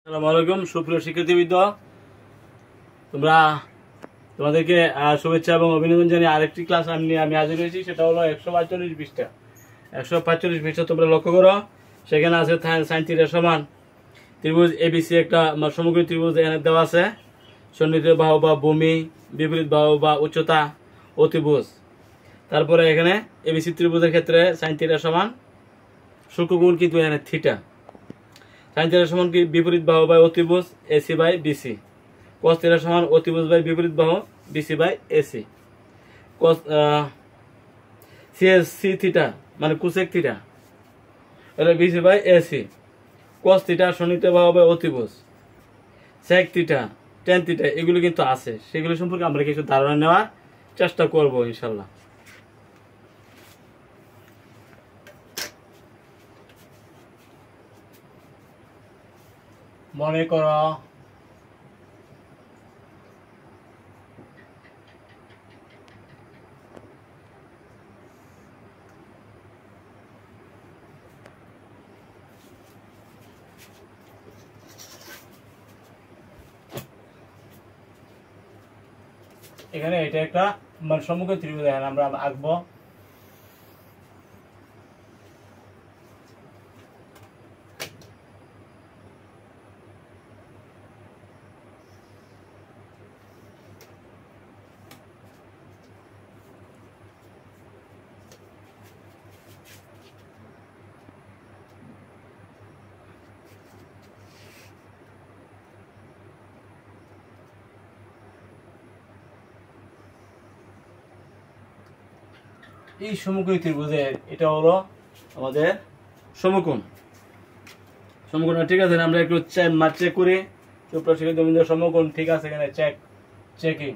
আসসালামু আলাইকুম সুপ্রিয় শিক্ষার্থীবৃন্দ, তোমাদেরকে শুভেচ্ছা এবং অভিনন্দন জানিয়ে আরেকটি ক্লাস আমি হাজির হয়েছি। সেটা হলো 145 পৃষ্ঠা। 145 পৃষ্ঠা তোমরা লক্ষ্য করো, সেখানে আছে সাইন থিটা সমান ত্রিভুজ এবিসি, একটা সমগ্র ত্রিভুজ এখানে দেওয়া আছে। সন্নিহিত বাহু বা ভূমি, বিপরীত বাহু বা উচ্চতা, অতিভুজ। তারপরে এখানে এবিসি ত্রিভুজের ক্ষেত্রে সাইন থিটা সমান সূক্ষ্মকোণ কিন্তু এখানে থিটা। সাইন থিটা সমান কি বিপরীত বাহু বাই অতিভুজ AC by BC. Cos theta সমান অতিভুজ বাই বিপরীত বাহু BC by AC. Cosec theta মানে কুসেক থিটা এটা BC by AC. Cos theta সন্নিহিত বাহু বাই অতিভুজ, সেক থিটা, টেন থিটা, এগুলো কিন্তু আছে। সেগুলো সম্পর্কে আমরা কিছু ধারণা নেওয়ার চেষ্টা করব ইনশাল্লাহ। মনে করো এখানে এটা একটা সম্মুখ ত্রিভুজ আমরা আঁকবো। এই সমকোণ ত্রিভুজের এটা হলো আমাদের সমকোণ। ঠিক আছে, আমরা একটু চেক করি সমকোণ ঠিক আছে, এখানে চেকিং।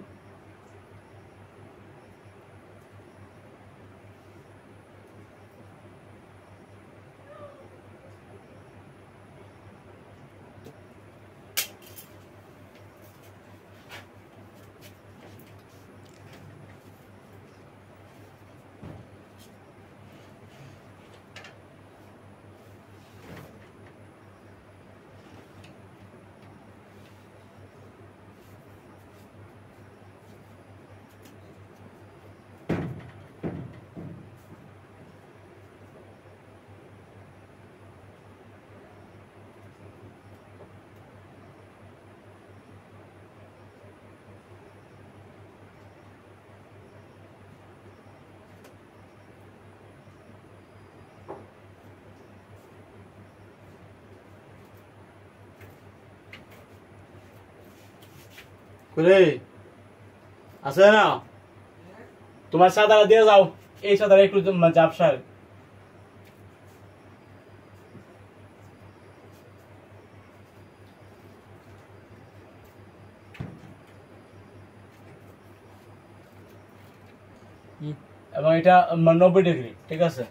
আছে না তোমার সাদারা দিয়ে যাও, এই সাদারা একটু জাপসার। এবং এটা 90 ডিগ্রি, ঠিক আছে।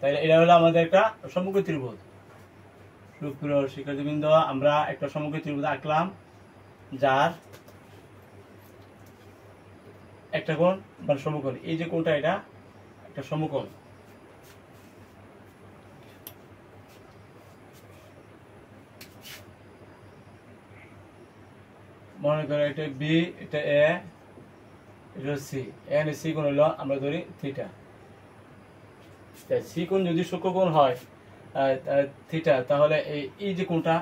তাহলে এটা হলো আমাদের একটা সমগ্র ত্রিভুজ। সুপ্রিয় শিক্ষার্থীবৃন্দ, আমরা একটা সমগ্র ত্রিভুজ আঁকলাম, যার একটা কোণ সমকোণ। এই যে কোণটা, এটা একটা সমকোণ। মনে করো এটা বি, এটা এ, এটা সি। এখানে সি কোণ হলো আমরা ধরি থিটা। সি কোণ যদি সূক্ষ্মকোণ হয় থিটা, তাহলে এই যে কোণটা,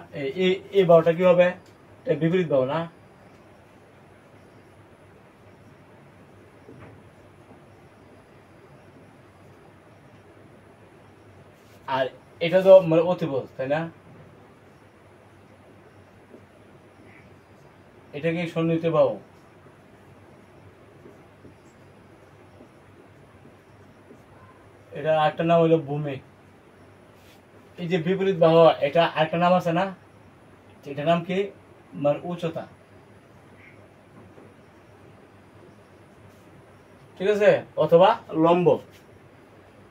এই বাহুটা কি হবে? বিপরীত বাহু না? আর এটা তো অতিভুজ, তাই না? এটা কি সন্নিহিত বাহু? এটা একটা নাম হলো ভূমি। এই যে বিপরীত বাহু, এটা একটা নাম আছে না? এটার নাম কি? উচ্চতা, ঠিক আছে, অথবা লম্ব।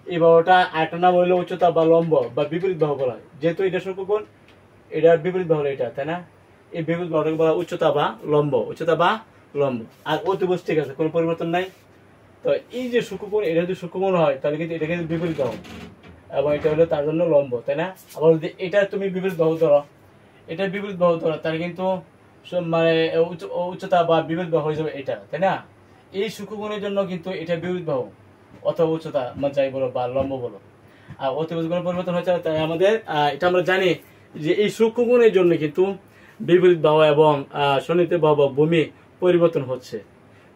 এই বাহুটা একটা নাম হইলো উচ্চতা বা লম্ব বা বিপরীত বাহু বলা হয়। যেহেতু এটা সূক্ষ্মকোণ, এটার বিপরীত বাহু এটা, তাই না? এই বিপরীত বাহুটাকে বলা উচ্চতা বা লম্ব। উচ্চতা বা লম্ব। আর অতিভুজ ঠিক আছে, কোনো পরিবর্তন নাই। তো এই যে সূক্ষ্মকোণ, এটা যদি সূক্ষ্মকোণ হয় তাহলে কিন্তু এটা কিন্তু বিপরীত বাহু, এবং এটা হলো তার জন্য লম্ব, তাই না? আবার যদি এটা তুমি বিপরীত বাহু ধরো, এটা বিপরীত বাহু ধরো, তাহলে কিন্তু মানে উচ্চতা বা বিপরীত বাহু হয়ে যাবে এটা, তাই না? এই সূক্ষ্মকোণের জন্য কিন্তু এটা বিপরীত বাহু অথবা উচ্চতা যাই বলো বা লম্ব বলো। আর অতিভুজ কোনো পরিবর্তন হচ্ছে না, তাই আমাদের এটা আমরা জানি যে এই সূক্ষ্মকোণের জন্য কিন্তু বিপরীত বাহু এবং সন্নিহিত বাহু বা ভূমি পরিবর্তন হচ্ছে।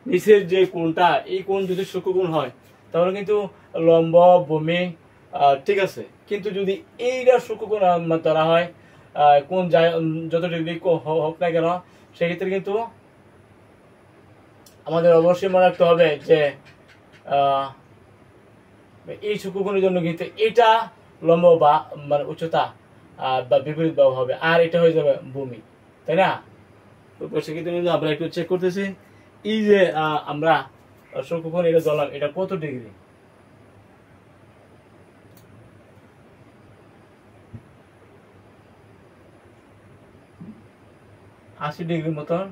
নিচের যে কোণটা, এই কোণ যদি সূক্ষ্মকোণ হয় তাহলে কিন্তু লম্ব ভূমি ঠিক আছে, কিন্তু যদি এইটা সূক্ষ্মকোণ ধরা হয়, কোণ যায় যত ডিগ্রি হোক না কেন, সেক্ষেত্রে কিন্তু আমাদের অবশ্যই মনে রাখতে হবে যে এই সূক্ষ্মকোণের জন্য কিন্তু এটা লম্ব বা মানে উচ্চতা বা বিপরীত বাহু হবে, আর এটা হয়ে যাবে ভূমি, তাই না? সেক্ষেত্রে আমরা একটু চেক করতেছি, এই যে আমরা সূক্ষ্মকোণ এটা ধরলাম, এটা কত ডিগ্রি? আশি ডিগ্রি মতন।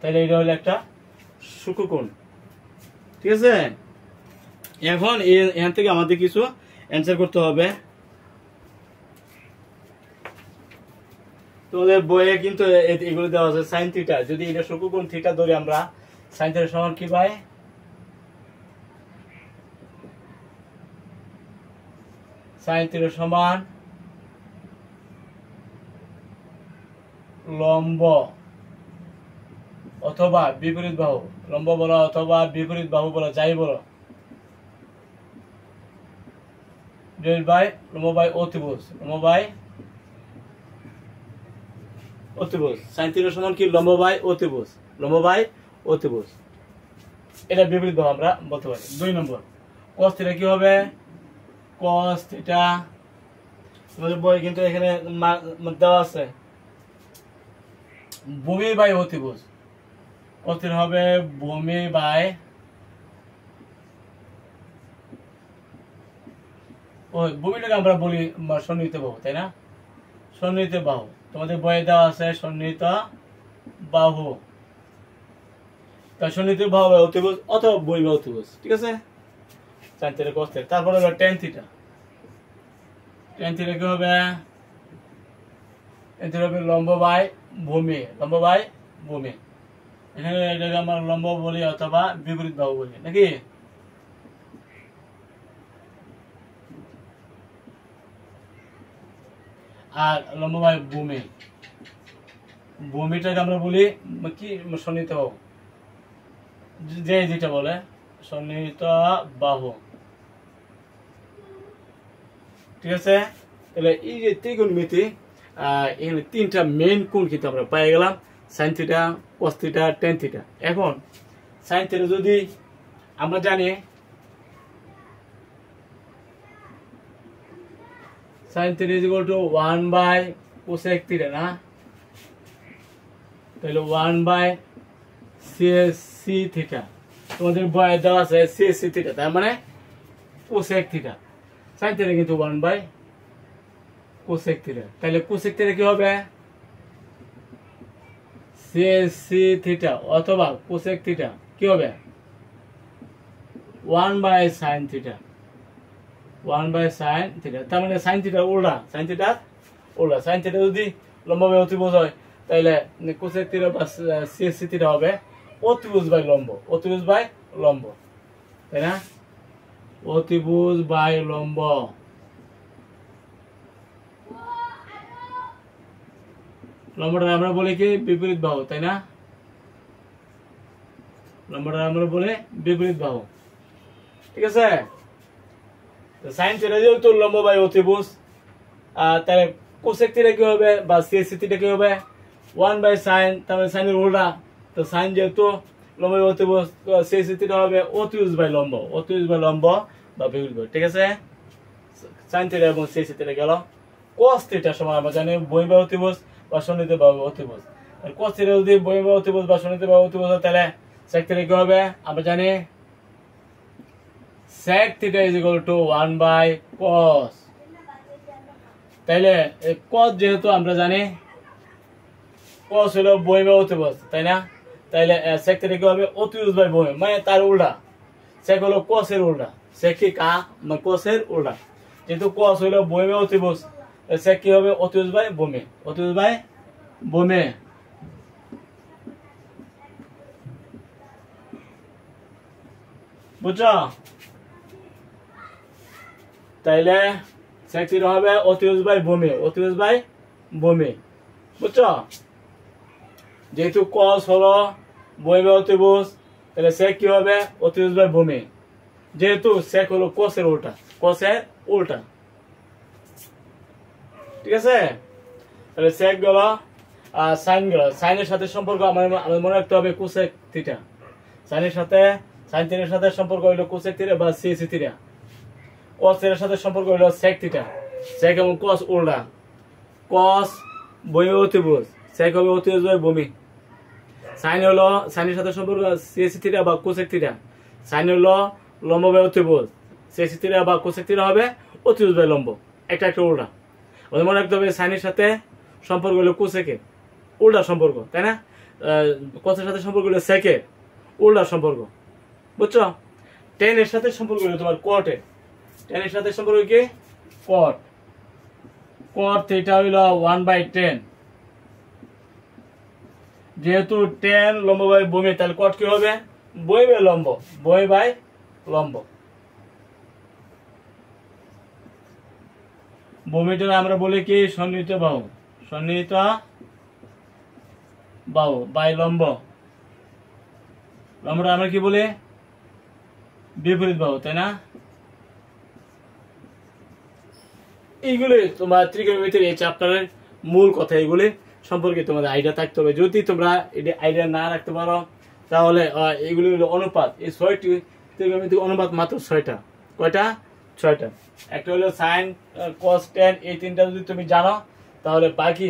তাহলে এটা হলো একটা সূক্ষ্মকোণ, ঠিক আছে? এখন এখান থেকে আমাদের কিছু অ্যান্সার করতে হবে। তোমাদের বইয়ে কিন্তু এগুলো দেওয়া আছে সাইন থিটা, যদি এটা সূক্ষ্মকোণ থিটা ধরে আমরা, সাইন থিটা সমান কি পাই? সাইন থিটা সমান লম্ব অথবা বিপরীত বাহু, লম্ব বলো অথবা বিপরীত বাহু বলো, যাই বলো, লম্ব বাই অতিভুজ, লম্ব বাই অতিভুজ। সাইন থিটা সমান কি? লম্ব বাই অতিভুজ, লম্ব বাই অতিভুজ। এটা বিপরীত বাহু আমরা বলতে পারি। 2 নম্বর, cos থিটা কি হবে? cos থিটা তোমাদের বই কিন্তু এখানে দেওয়া আছে ভূমি বাই অতিভুজ। cos থিটা হবে ভূমি বাই ভূমিটাকে আমরা বলি সন্নিহিত বাহু, তাই না? সন্নিহিত বাহু তোমাদের বইয়ে দেওয়া আছে সন্নিহিত বাহু, তার সন্নিহিত বাহু বা অতিভুজ অথবা ভূমি বা অতিভুজ, ঠিক আছে? Sign theta cos theta. তারপর হলো tan থিটা। tan থিটা কি হবে? tan থিটা হবে লম্ব বাই ভূমি, লম্ব বাই ভূমি। এখানে এটাকে আমরা লম্ব বলি অথবা বিপরীত বাহু বলি, নাকি? আর লম্ব বাই ভূমি, ভূমিটাকে আমরা বলি কি? সন্নিহিত বাহু, যে যেটা বলে সন্নিহিত বাহু, ঠিক আছে? তাহলে এই যে ত্রিকোণমিতি, এখানে 3টা মেইন কোণ কিন্তু আমরা পেয়ে গেলাম, sine theta, cos theta, tan theta. এখন সাইন থিটা যদি আমরা জানি sine theta is equal to 1 by cosec theta, না? তাহলে 1 বাই CSC থিটা, তোমাদের বইয়ে দেওয়া আছে CSC থিটা, তার মানে cosec থিটা। সাইন থিটা কিন্তু 1 বাই cosec থিটা, তাহলে cosec থিটা কি হবে? CSC থিটা অথবা cosec থিটা কি হবে? 1 by sin theta, 1 by sin theta. তার মানে sin থিটা উল্টা, sin থিটা উল্টা। sin থিটা যদি লম্ব বাই অতিভুজ হয় তাহলে cosec থিটা বা CSC থিটা হবে অতিভুজ বাই লম্ব, অতিভুজ বাই লম্ব, তাই না? অতিভুজ বাই লম্ব। লম্বটা আমরা বলি কি? বিপরীত বাহু, তাই না? লম্বটা আমরা বলি বিপরীত বাহু, ঠিক আছে? সাইন থিটা যেহেতু লম্ব বাই অতিভুজ, তাহলে কোসেক থিটা কি হবে বা সিএসসি থিটা কি হবে? 1 বাই সাইন, তাহলে সাইনের উল্টা। তো সাইন যেহেতু লম্ব বাই অতিভুজ, সিএসসি থিটা হবে অতিভুজ বাই লম্ব, অতিভুজ বাই লম্ব বা বিপরীত বাহু, ঠিক আছে? সাইন থিটা এবং সিএসসি থিটা গেল। cos থিটা সমান আমরা জানি ভূমি বাই অতিভুজ বা সন্নিহিত বাহু অতিভুজ। cos থিটা যদি বহির্মুখ অতিভুজ বা শূন্যতে বা অতিভুজ হয় তাহলে sec থিটা কি হবে আমরা জানি sec theta is equal to 1 by cos। তাহলে cos যেহেতু আমরা জানি cos হলো বহির্মুখ অতিভুজ তাই না, তাহলে sec থিটা কি হবে অতিভুজ বাই বহির্মুখ মানে তার উল্টা, sec হলো cos এর উল্টা, sec কি মানে cos এর উল্টা, যেহেতু cos হলো বহির্মুখ অতিভুজ sec কি হবে অতিভুজ বাই বহির্মুখ, অতিভুজ বাই বহির্মুখ। বুঝছো, তাইলে sec থিটা হবে অতিভুজ বাই বহির্মুখ, অতিভুজ বাই বহির্মুখ। বুঝছো, যেহেতু cos হলো বহির্মুখ অতিভুজ তাহলে sec কি হবে অতিভুজ বাই বহির্মুখ, যেহেতু sec হলো cos এর উল্টা, cos এর উল্টা। ঠিক আছে, তাহলে sec গেল sin গেল, sin এর সাথে সম্পর্ক আমাদের মনে রাখতে হবে cosec থিটা, sin এর সাথে sin থিটার সাথে সম্পর্ক হলো cosec থিটা বা sec থিটা, cos এর সাথে সম্পর্ক হলো sec থিটা, sec এবং cos উল্টা, cos বহির্মুখ অতিভুজ sec হবে অতিভুজ বাই বহির্মুখ, sin হলো sin এর সাথে সম্পর্ক sec থিটা বা cosec থিটা, sin হলো লম্ব বাই অতিভুজ, sec থিটা বা cosec থিটা হবে অতিভুজ বাই লম্ব, একটা একটা উল্টা। আমাদের মনে রাখতে হবে sin এর সাথে সম্পর্ক হলো cosec এর উল্টা সম্পর্ক তাই না, cos এর সাথে সম্পর্ক হলো sec এর উল্টা সম্পর্ক। বুঝছো, tan এর সাথে সম্পর্ক হলো তোমার cot এর, tan এর সাথে সম্পর্ক কি cot, cot থিটা হলো 1/10, যেহেতু tan লম্ব বাই বহির্মুখ তাহলে cot কি হবে বহির্মুখ বাই লম্ব, বহির্মুখ বাই লম্ব। বহির্মুখটা আমরা বলি কি সন্নিহিত বাহু, সন্নিহিত বাহু বাই লম্ব, লম্বটা আমরা কি বলি বিপরীত বাহু তাই না। এইগুলি তোমার ত্রিকোণমিতির এই চ্যাপ্টারের মূল কথা, এইগুলি সম্পর্কে তোমাদের আইডিয়া থাকতে হবে। যদি তোমরা এটা আইডিয়া না রাখতে পারো তাহলে এগুলি হলো অনুপাত, এই 6টি ত্রিকোণমিতিক অনুপাত মাত্র 6টা, কয়টা 6টা, একটা হলো sin cos tan, এই তিনটা যদি তুমি জানো তাহলে বাকি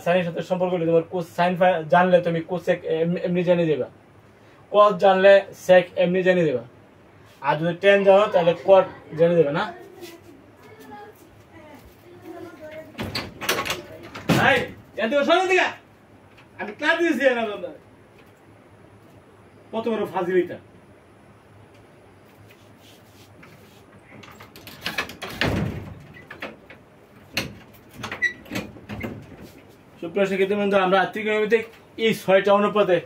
sin এর সাথে সম্পর্ক হলে তোমার sin জানলে তুমি cosec এমনি জেনে যাবে, cos জানলে sec এমনি জেনে যাবে, আর যদি tan জানো তাহলে cot জেনে যাবে না। আমি ক্লাস দিয়েছি কত বড় ফাজিলিটা। সুপ্রিয় শিক্ষার্থী বন্ধু, আমরা ত্রিকোণমিতিক এই 6টা অনুপাতে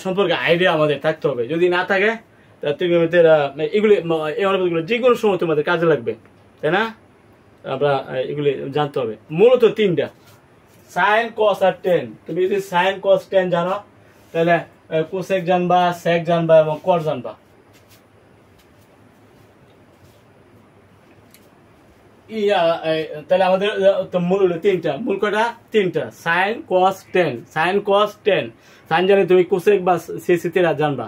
সম্পর্কে আইডিয়া আমাদের থাকতে হবে, যদি না থাকে তাহলে ত্রিকোণমিতির এগুলি এই অনুপাতগুলো যে কোনো সময় তোমাদের কাজে লাগবে তাই না। আমরা এগুলি জানতে হবে, মূলত 3টা sin cos আর tan। তুমি যদি sin cos tan জানো তাহলে cosec জানবা, sec জানবা এবং cot জানবা। তাহলে আমাদের মূল হলো 3টা, মূল কয়টা 3টা sin cos tan, sin cos tan, sin জানে তুমি cosec বা sec থিটা জানবা,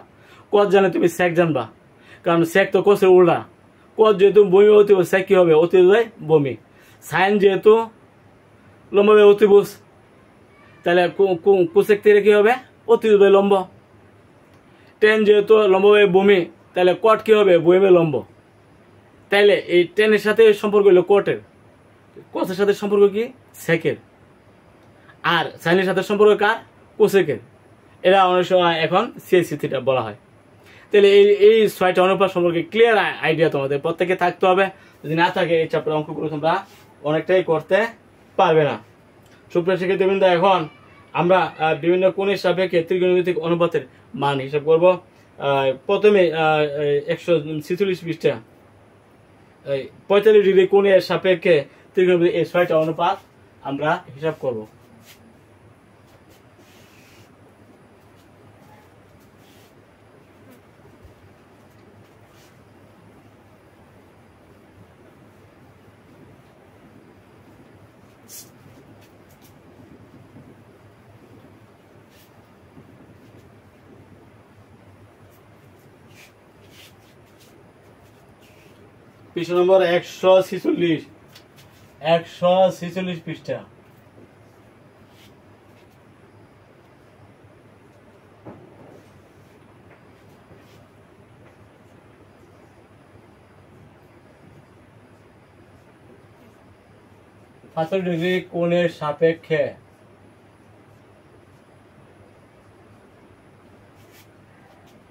cot জানে তুমি sec জানবা, কারণ sec তো cos এর উল্টা, cot যেহেতু বহির্মুখ অতিভুজ sec কি হবে অতিভুজ বাই বহির্মুখ, sin যেহেতু লম্ব বাই অতিভুজ তাহলে cosec থিটা কি হবে অতিভুজ বাই লম্ব, tan যেহেতু লম্ব বাই বহির্মুখ তাহলে cot কি হবে বহির্মুখ বাই লম্ব। তাইলে এই tan এর সাথে সম্পর্ক হলো cot এর, cos এর সাথে সম্পর্ক কি sec এর, আর sin এর সাথে সম্পর্ক কার cosec এর, এরা অনেক সময় এখন sec থিটা বলা হয়। তাহলে এই 6টা অনুপাত সম্পর্কে ক্লিয়ার আইডিয়া তোমাদের প্রত্যেকে থাকতে হবে, যদি না থাকে এই চ্যাপ্টার অঙ্কগুলো তোমরা অনেকটাই করতে পারবে না। সুপ্রিয় শিক্ষার্থীবৃন্দ, এখন আমরা বিভিন্ন কোণের সাপেক্ষে ত্রিকোণমিতিক অনুপাতের মান হিসাব করব। প্রথমে 146 পৃষ্ঠা 45 ডিগ্রি কোণের সাপেক্ষে ত্রিকোণমিতিক এই 6টা অনুপাত আমরা হিসাব করব। পৃষ্ঠা নম্বর 146 পৃষ্ঠা। 45 ডিগ্রি কোণের সাপেক্ষে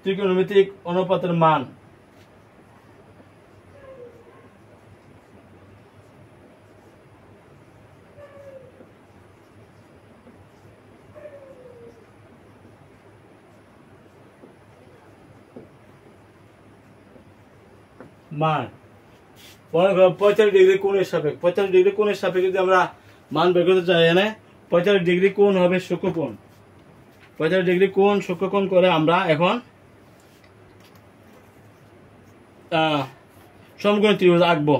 ত্রিকোণমিতিক অনুপাতের মান মনে করো 45 ডিগ্রি কোণের সাপেক্ষে 45 ডিগ্রি কোণের সাপেক্ষে যদি আমরা মান বের করতে চাই, এখানে 45 ডিগ্রি কোণ হবে সূক্ষ্মকোণ। 45 ডিগ্রি কোণ সূক্ষ্মকোণ করে আমরা এখন সমকোণী ত্রিভুজ আঁকবো।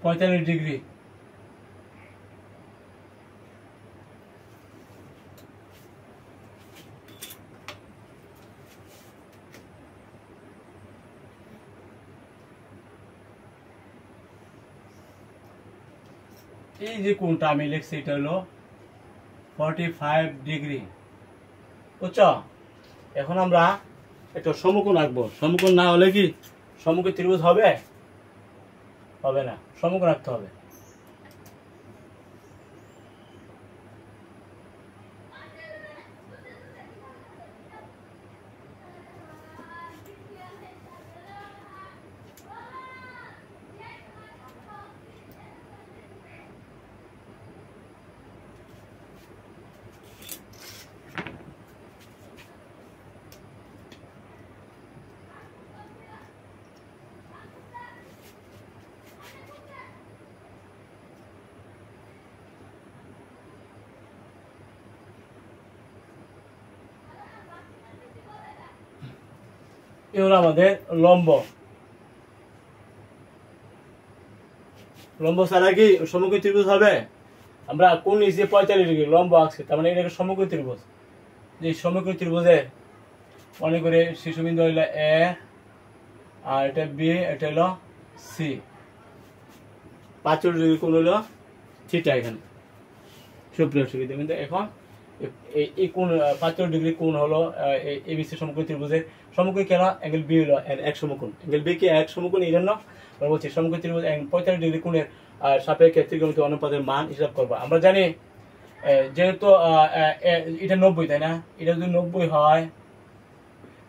পঁয়তাল্লিশ ডিগ্রি এই যে কোণটা আমি লিখছি এটা হলো 45 ডিগ্রি, বুঝছো? এখন আমরা একটা সমকোণ আঁকবো। সমকোণ না হলে কি সমকোণী ত্রিভুজ হবে? হবে না, সমকোণ আঁকতে হবে। এ হলো আমাদের লম্ব। লম্ব ছাড়া কি সমকোণী ত্রিভুজ হবে? আমরা কোণ নিচে 45 ডিগ্রি লম্ব আঁকছি, তার মানে এটাকে সমকোণী ত্রিভুজ। যে সমকোণী ত্রিভুজে মনে করে শীর্ষবিন্দু হইল এ, আর এটা বি, এটা হলো সি। 45 ডিগ্রি কোণ হলো থিটা। এখানে সুপ্রিয় সুবিধা কিন্তু এখন এই কোণ 45 ডিগ্রি কোণ হলো এবিসি সমকোণী ত্রিভুজের সমকোণী। কেন? অ্যাঙ্গেল বি হলো এক সমকোণ, অ্যাঙ্গেল বি কি এক সমকোণ, এই জন্য বলছি সমকোণী ত্রিভুজ 45 ডিগ্রি কোণের সাপেক্ষে ত্রিকোণমিতিক অনুপাতের মান হিসাব করবো। আমরা জানি যেহেতু এটা 90, তাই না? এটা যদি 90 হয়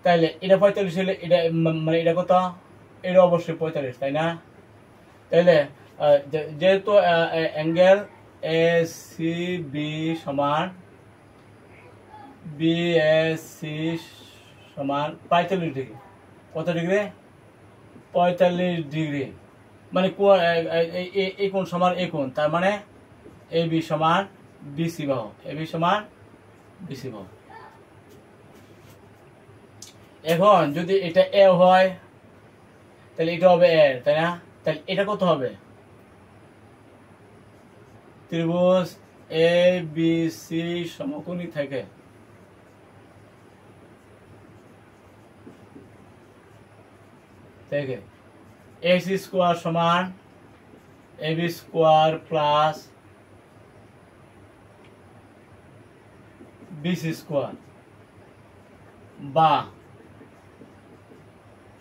তাহলে এটা 45 হলে এটা মানে এটা কত? এটা অবশ্যই 45, তাই না? তাহলে যেহেতু অ্যাঙ্গেল এ সি বি সমান বিএসসি সমান 45 ডিগ্রি। কত ডিগ্রি? 45 ডিগ্রি। মানে এই কোণ সমান এই কোণ, তার মানে এ বি সমান বিসি বাহু, এ বি সমান বিসি বাহু। এখন যদি এটা এ হয় তাহলে এটা হবে এ, তাই না? তাহলে এটা কত হবে? ত্রিভুজ এ বি সি সমকোণী থেকে এসি স্কোয়ার সমান A B square plus BC square, বা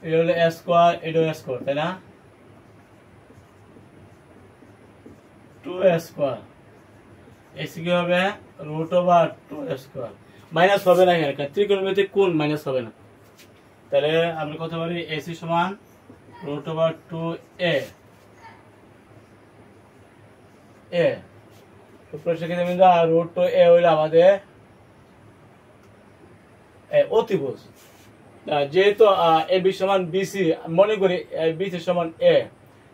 এটা হলো এ স্কোয়ার, এটা হলো স্কোয়ার, তাই না? 2a square. এসি কি হবে? √2a square. মাইনাস হবে না, এখানে ত্রিকোণমিতিক কোণ মাইনাস হবে না। তাহলে আমরা কত পারি? এসি সমান √2a এ √2a হইল আমাদের অতিভুজ। যেহেতু এ বি সমান বিসি, মনে করি বিসি সমান এ,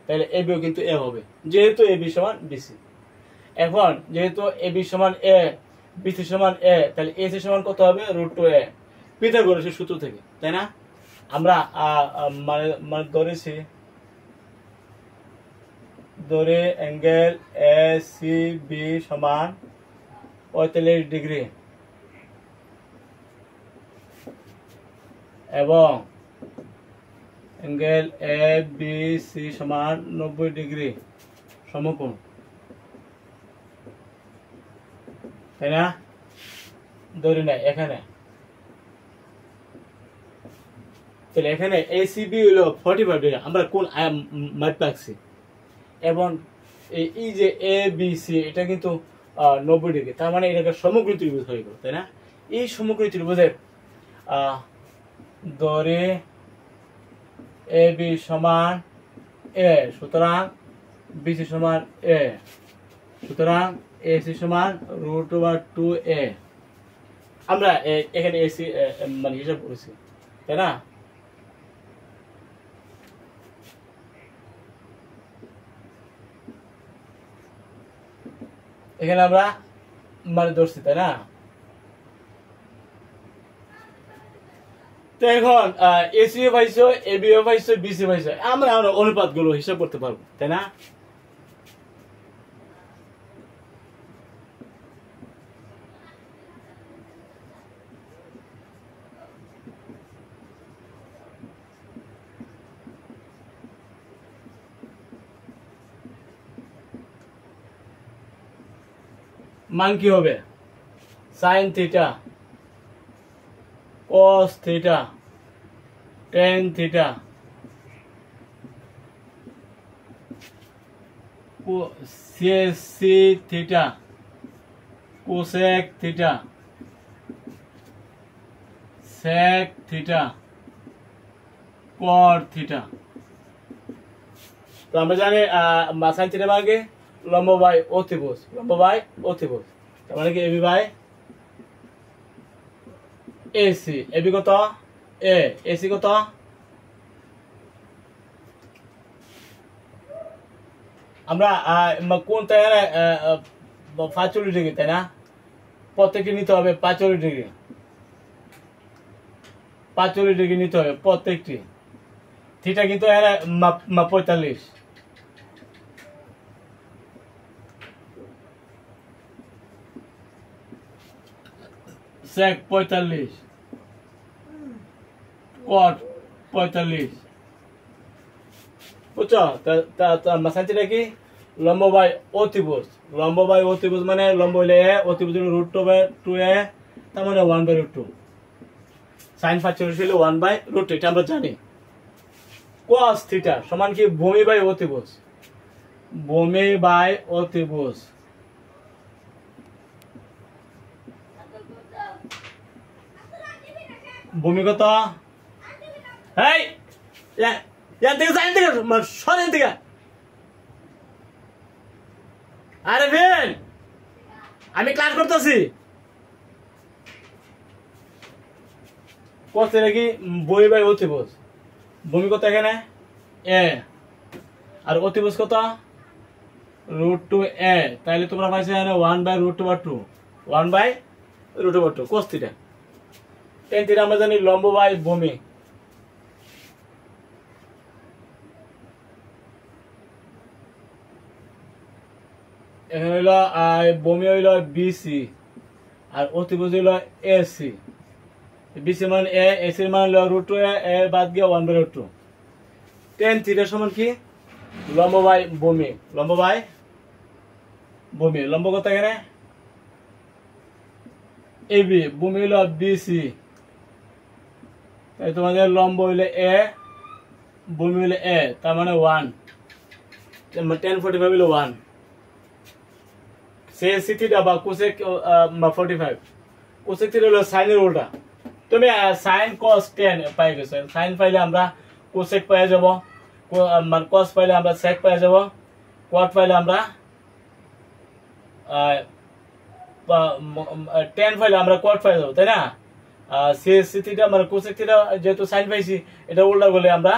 তাহলে এ বিও কিন্তু এ হবে, যেহেতু এ বি সমান বিসি। এখন যেহেতু এ বি সমান এ, বিসি সমান এ, তাহলে এসি সমান কত হবে? √2a, পিথাগোরাসের সূত্র থেকে, তাই না? আমরা মানে ধরে অ্যাঙ্গেল এ সি বি সমান 45 ডিগ্রি, এবং অ্যাঙ্গেল এ বি সি সমান 90 ডিগ্রি সমকোণ, তাই না? ধরি না এখানে, তাহলে এখানে এসিবি হলো 45 ডিগ্রি, আমরা কোন মাপ রাখছি, এবং এই যে এ বি সি এটা কিন্তু 90 ডিগ্রি, তার মানে এটাকে সমগ্র ত্রিভুজ হয়ে গেল, তাই না? এই সমগ্র ত্রিভুজের ধরে এ বি সমান এ, সুতরাং বিসি সমান এ, সুতরাং এসি সমান √2a। আমরা এখানে এসি মানে হিসাব করেছি, তাই না? এখানে আমরা মানে ধরছি, তাই না? তো এখন এসিও পাইছো, এবিও পাইছো, বিসি পাইছো, আমরা অনুপাত গুলো হিসাব করতে পারবো, তাই না? মান কি হবে? Sine theta, cos theta, tan theta, c theta, cosec theta, sec theta, cot theta. তো আমরা জানি সাইন থিটা মানে কি? লম্ব বাই অতিভুজ, লম্ব বাই অতিভুজ, তার মানে কি এবি বাই এসি। এবি কত? এ। এসি কত? আমরা কোন তাই 45 ডিগ্রি, তাই না? প্রত্যেকটি নিতে হবে 45 ডিগ্রি, 45 ডিগ্রি নিতে হবে প্রত্যেকটি। থিটা কিন্তু 45, সেক 45, কট 45, বুঝছো? সাইন থিটা কি? লম্ব বাই অতিভুজ, লম্ব বাই অতিভুজ মানে লম্ব হইলে এ, অতিভুজ হলো √2a, তার মানে 1/√2। সাইন 45 হইলে 1/√2, এটা আমরা জানি। কস থিটা সমান কি? ভূমি বাই অতিভুজ, ভূমি বাই অতিভুজ, ভূমি কত? এই ইয়ার থেকে সাইন থেকে সরেন থেকে, আরে ভেন আমি ক্লাস করতেছি। কত কি? ভূমি বাই অতিভুজ, ভূমি কত এখানে? এ, আর অতিভুজ কত? √2a, তাইলে তোমরা পাইছো এখানে 1/√2, 1/√2 cos থিটা। টেন থিটা আমরা জানি লম্ব বাই ভূমি, এখানে হইলো ভূমি হইলো বিসি, আর অতিভুজ হইলো এসি। বিসি মান এ, এসির মান হইলো √2a, এ বাদ গিয়ে 1/√2। টেন থিটা সমান কি? লম্ব বাই ভূমি, লম্ব বাই ভূমি, লম্ব কত এখানে? এবি, ভূমি হইলো বিসি, তাই তোমাদের লম্ব হইলে এ, ভূমি হইলে এ, তার মানে 1, 1045 হইলো 1। সি থিটা বা কোসেক 45, কোসেক থিটা হলো সাইনের উল্টা। তুমি সাইন কস 10 পাই গেছো, সাইন পাইলে আমরা কোসেক পাই যাব, মানে কস পাইলে আমরা সেক পাই যাব, কট পাইলে আমরা 10 পাইলে আমরা কট পাই যাব, তাই না? সি থিটা মানে কোসেক থিটা যেহেতু সাইন পাইছি, এটা উল্টা বলে আমরা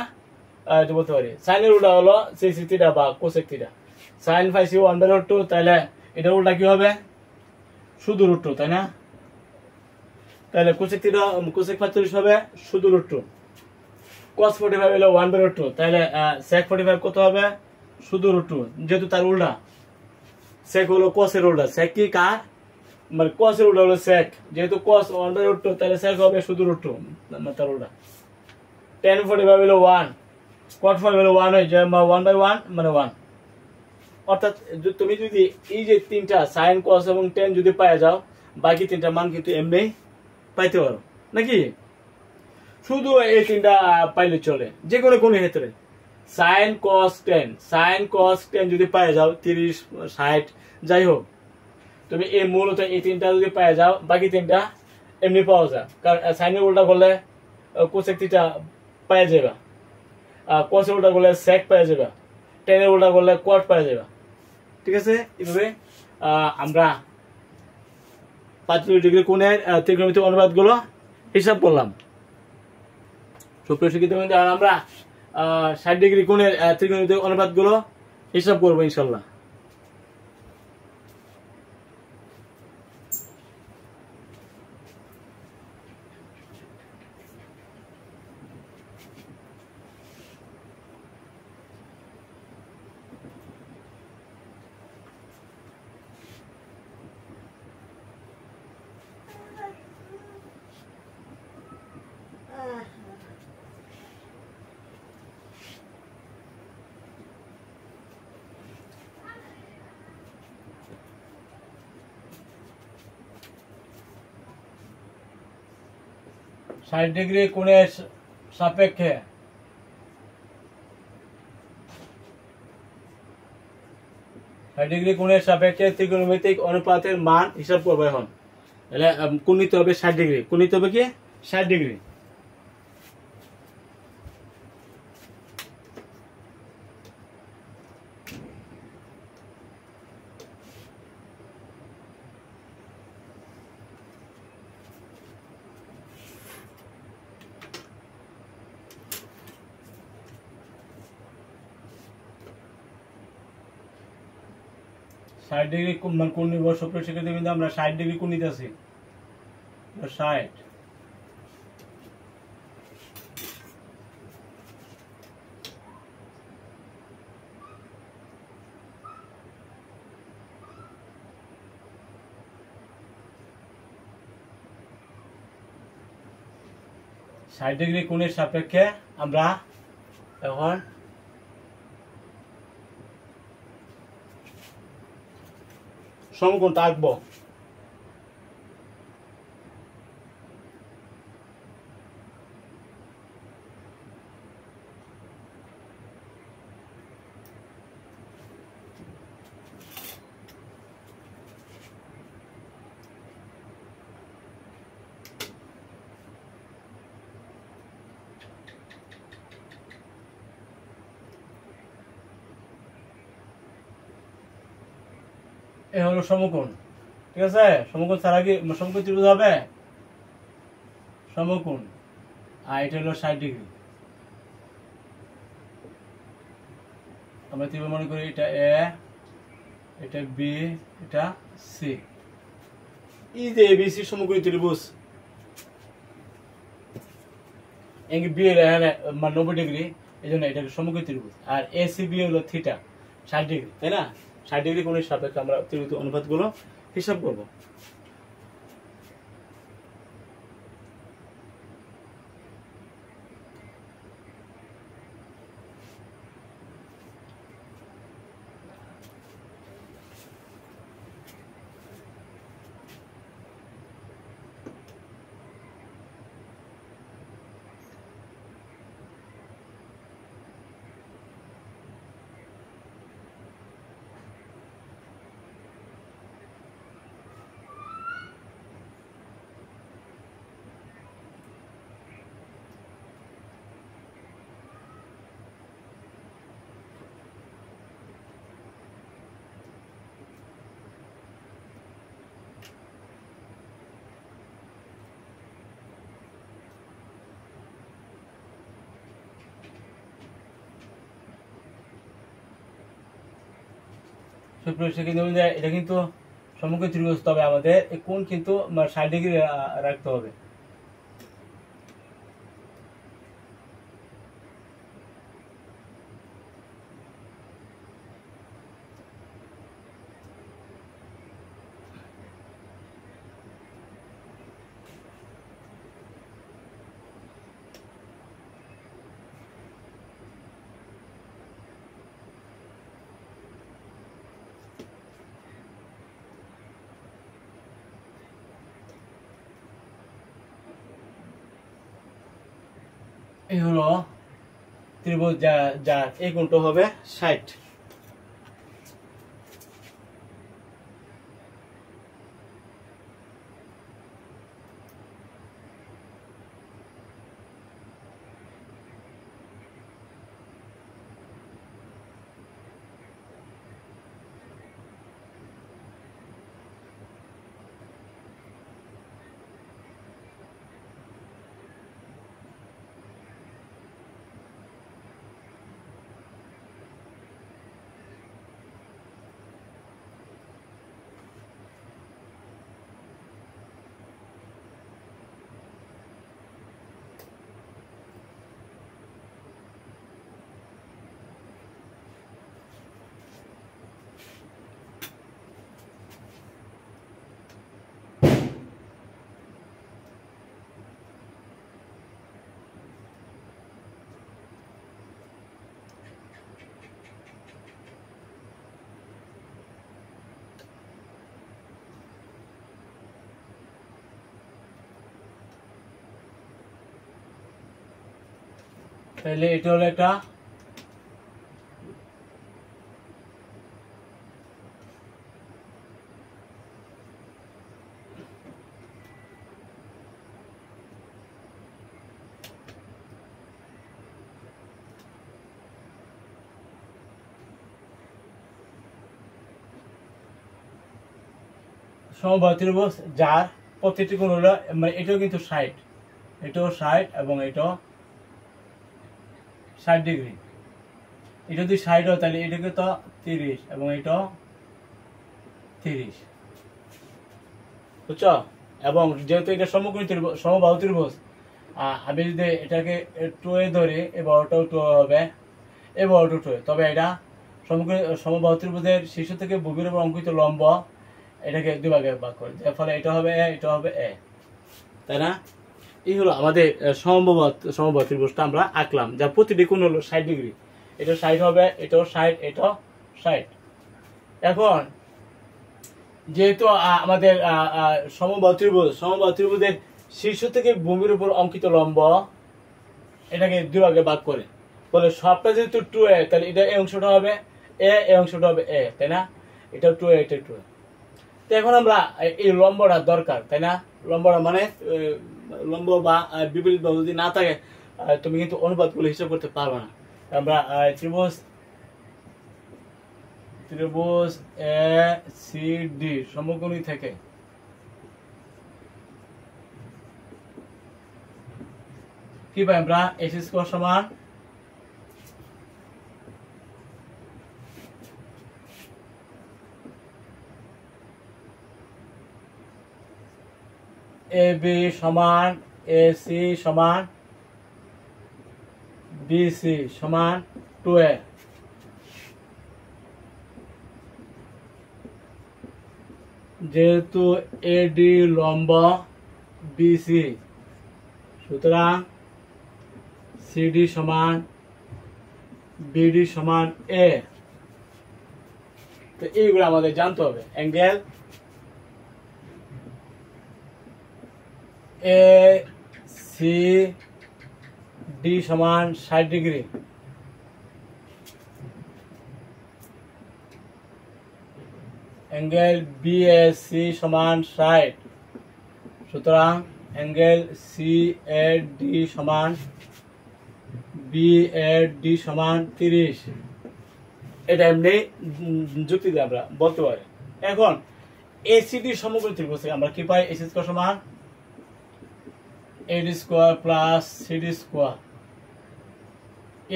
এটা বলতে পারি। সাইনের উল্টা হলো সি থিটা বা কোসেক থিটা। সাইন পাইছি 1/√2, তাহলে এটা উল্টা কি হবে? শুধু √2, তাই না? তাহলে কোসেক থিটা, কোসেক 45 হবে শুধু √2, cos 45 হলো 1/√2, তাহলে sec 45 কত হবে? শুধু √2, যেহেতু তার উল্টা। sec হলো cos এর উল্টা, sec কি কার? মানে cos এর উল্টা হলো sec, যেহেতু cos 1/√2, তাহলে sec হবে শুধু √2, তার উল্টা। tan 45 হলো 1, cot 45 হলো 1 হয়ে যায়, 1/1 মানে 1। অর্থাৎ তুমি যদি এই যে তিনটা sin cos এবং tan যদি পাওয়া যাও, বাকি তিনটা মান কিন্তু এমনি পাইতে পারো নাকি। শুধু এই তিনটা পাইলে চলে যে কোনো ক্ষেত্রে। sin cos tan যদি পাওয়া যাও 30 60 যাই হোক, তুমি এই মূলত এই তিনটা যদি পাওয়া যাও, বাকি তিনটা এমনি পাওয়া যায়। কারণ সাইনের উল্টা করলে কোসেক থিটা পাওয়া যাবে, কসের উল্টা করলে sec পাওয়া যাবে, টেনের উল্টা করলে cot পাওয়া যাবে। ঠিক আছে, এইভাবে আমরা 45 ডিগ্রি কোণের ত্রিকোণমিতিক অনুপাতগুলো হিসাব করলাম। সুপ্রিয় শিক্ষিত বন্ধু, আমরা 60 ডিগ্রি কোণের ত্রিকোণমিতিক অনুপাতগুলো হিসাব করবো ইনশাল্লাহ। ষাট ডিগ্রি কোণের সাপেক্ষে 60 ডিগ্রি কোণের সাপেক্ষে ত্রিকোণমিতিক অনুপাতের মান হিসাব করবো এখন। তাহলে কোণ নিতে হবে 60 ডিগ্রি, কোণ নিতে হবে কি 60 ডিগ্রি। ষাট ডিগ্রি কোণ নিব, সুপ্রিয় শিক্ষার্থীবৃন্দ, আমরা 60 ডিগ্রি কোণ নিতেছি, 60। ষাট ডিগ্রি কোণের সাপেক্ষে আমরা এখন সমকোণটা আঁকবো। এ হলো সমকোণ। ঠিক আছে, সমকোণ ছাড়া কি সমকোণ ত্রিভুজ হবে? সমকোণ। আর এটা হলো 60 ডিগ্রি। আমরা ত্রিভুজ মনে করি এটা এ, এটা বি, এটা সি। এই যে এবিসি সমকোণী ত্রিভুজ, এঙ্গেল বি এর এখানে 90 ডিগ্রি, এই জন্য এটা সমকোণী ত্রিভুজ। আর এসি বি হলো থিটা 60 ডিগ্রি, তাই না? 60 ডিগ্রি কোণের সাপেক্ষে আমরা ত্রিভুজ অনুপাতগুলো হিসাব করব। এটা কিন্তু সমকোণী ত্রিভুজ, তবে আমাদের এই কোণ কিন্তু 60 ডিগ্রি রাখতে হবে। এই হলো ত্রিভুজ যার এই কোণটা হবে 60। তাহলে এটা হলো একটা সমবাহু ত্রিভুজ যার প্রতিটি কোণ হলো, মানে এটাও কিন্তু 60, এটাও 60 এবং এটাও 60 ডিগ্রি। এটা যদি 60 হয় তাহলে এটাকে তো 30 এবং এটাও 30, বুঝছো? এবং যেহেতু এটা সমকোণী ত্রিভুজ, সমবাহু ত্রিভুজ, আমি যদি এটাকে 2a ধরি, এই বাহুটাও 2 হবে, এই বাহুটাও 2, তবে এটা সমবাহু ত্রিভুজের শীর্ষ থেকে ভূমির উপর অঙ্কিত লম্ব এটাকে দুই ভাগে ভাগ করে, এর ফলে এটা হবে a, এটা হবে a, তাই না? এই হলো আমাদের সমবাহু ত্রিভুজটা আমরা আঁকলাম, যার প্রতিটি কোণ হলো 60 ডিগ্রি। এটা 60 হবে, এটাও 60, এটাও 60। এখন যেহেতু আমাদের সমবাহু ত্রিভুজের শীর্ষ থেকে ভূমির উপর অঙ্কিত লম্ব এটাকে দুই ভাগে ভাগ করে, বলে সবটা যেহেতু 2a, তাহলে এটা এই অংশটা হবে a, এই অংশটা হবে a, তাই না? এটা 2a, এটা 2a। তো এখন আমরা এই লম্বটা দরকার, তাই না? লম্বটা মানে লম্ব বা বিপরীত বাহু যদি না থাকে তুমি কিন্তু অনুপাতগুলো হিসাব করতে পারবে না। আমরা ত্রিভুজ এ সি ডি সমকোণী থেকে কি পাই আমরা? এস স্কয়ার সমান এ বি সমান এ সি সমান বি সি সমান 2a। যেহেতু এডি লম্ব বিসি, সুতরাং সিডি সমান বিডি সমান এ। তো এইগুলো আমাদের জানতে হবে। অ্যাঙ্গেল এ সি ডি সমান 60 ডিগ্রি, অ্যাঙ্গেল বিএসসি সমান 60, সুতরাং অ্যাঙ্গেল সিএডি সমান বিএডি সমান 30। এটা এমনি যুক্তি দিয়ে আমরা বলতে পারি। এখন এসিডি সমকোণী ত্রিভুজ থেকে আমরা কি পাই? এসি স্কয়ার সমান AD square plus CD square,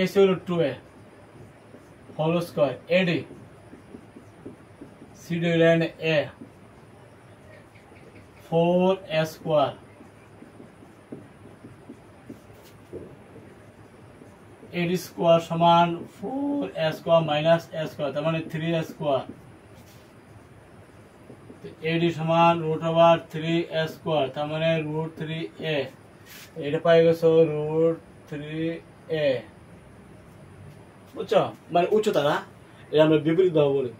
AC হলো 2a whole square, AD CD হলেন a 4a square, AD square সমান 4a square minus a square, তার মানে 3a স্কয়ার। এডি সমান √3a স্কয়ার, তার মানে √3a। এটা পাই গেছো √3a, বুঝছো? মানে উচ্চতা না, এটা আমরা বিপরীত বাহু বলি।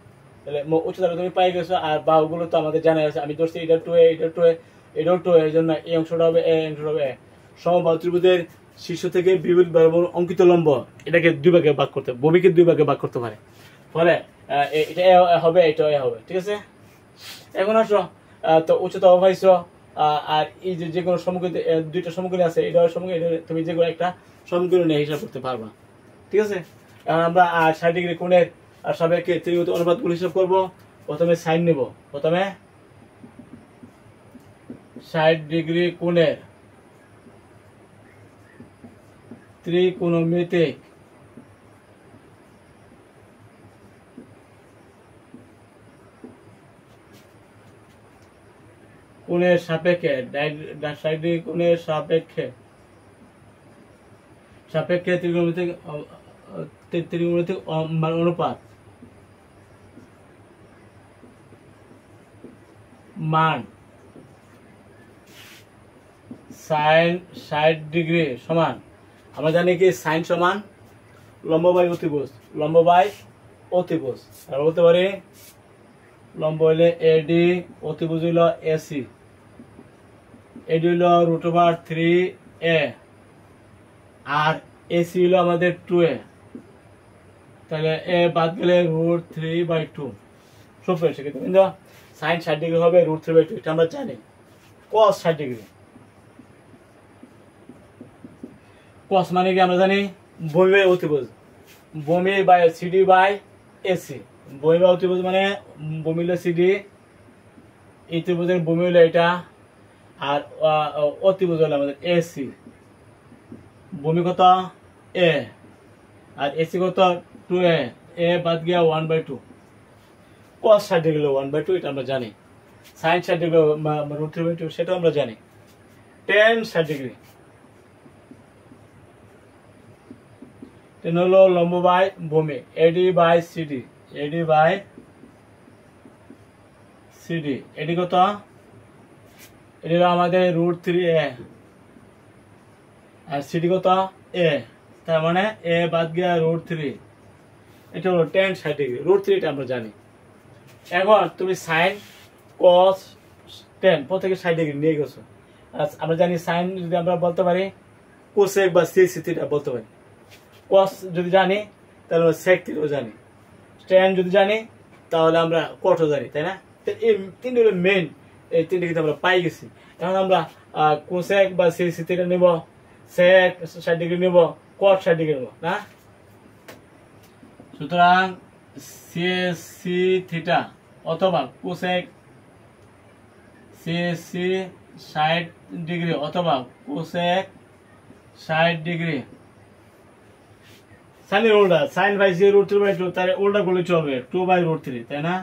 তাহলে উচ্চতাটা তুমি পাই গেছো, আর বাহুগুলো তো আমাদের জানা আছে। আমি ধরছি এটা 2a, এটা 2a, এটাও 2a, এই জন্য এই অংশটা হবে a, এই অংশটা হবে a। সমবাহু ত্রিভুজের শীর্ষ থেকে বিপরীত বরাবর অঙ্কিত লম্ব এটাকে দুই ভাগে ভাগ করতে, ভূমিকে দুই ভাগে ভাগ করতে পারে। ফলে এটা হবে, এটা হবে, ঠিক আছে। এখন আসো, তো উচ্চতা পাইছ, আর এই যে কোনো সমকোণ, দুইটা সমকোণ আছে, এটা সমকোণ, তুমি যে কোনো একটা সমকোণ নিয়ে হিসাব করতে পারবা, ঠিক আছে। এখন আমরা 60 ডিগ্রি কোণের সাপেক্ষে ত্রিভুজ অনুপাতগুলো হিসাব করব। প্রথমে সাইন নেব, প্রথমে 60 ডিগ্রি কোণের ত্রিকোণমিতিক কোণের সাপেক্ষে, 60 ডিগ্রি কোণের সাপেক্ষে ত্রিকোণমিতিক অনুপাত মান সাইন 60 ডিগ্রি সমান, আমরা জানি কি সাইন সমান লম্ব বাই অতিভুজ, লম্ব বাই অতিভুজ। আমরা বলতে পারি লম্ব হইলে এডি, অতিভুজ হইল এসি, এডি হইল √3a, আর এসি হইল আমাদের 2a, তাহলে এ বাদ গেলে √3/2। সুপ্রিয় শিক্ষার্থী বৃন্দ, সাইন 60 ডিগ্রি হবে √3/2, এটা আমরা জানি। কস 60 ডিগ্রি, কস মানে কি আমরা জানি ভূমি বাই অতিভুজ, ভূমি বাই সিডি বাই এসি। ভূমি বাই অতিভুজ মানে ভূমি হলো সিডি, এই ত্রিভুজের ভূমি হলো এটা, আর অতিভুজ হলো আমাদের এসি। ভূমি কত এ, আর এসি কত 2a, এ বাদ গিয়া 1/2। কস 60 ডিগ্রি 1/2, এটা আমরা জানি। সাইন 60 ডিগ্রি √3/2, সেটাও আমরা জানি। টেন 60 ডিগ্রি, টেন হলো লম্ব বাই ভূমি, AD by CD, AD by CD. AD কত, এডি হলো আমাদের √3a, আর সিডি কত এ, তার মানে এ বাদ গিয়া √3, এটা হলো টেন 60 ডিগ্রি। √3 এটা আমরা জানি। এখন তুমি সাইন কস টেন প্রত্যেকে 60 ডিগ্রি নিয়ে গেছো। আমরা জানি সাইন যদি আমরা বলতে পারি কোসেক বা সিসি থিটা বলতে পারি। কস যদি জানি তাহলে সেক থিটাও জানি। টেন যদি জানি তাহলে আমরা কটও জানি, তাই না? এই তিনটে হলো মেইন, এই তিনটে কিন্তু আমরা পাই গেছি। এখন আমরা কোসেক বা সিসি থিটা নেব, সেক 60 ডিগ্রি নেব, কট 60 ডিগ্রি নেব না। সুতরাং সিএসি থিটা অথবা কোসেক সিএসি 60 ডিগ্রি অথবা কোসেক 60 ডিগ্রি। সাইনের উল্টা, সাইন বাই √3/2, তার উল্টা করলে চলবে 2/√3, তাই না?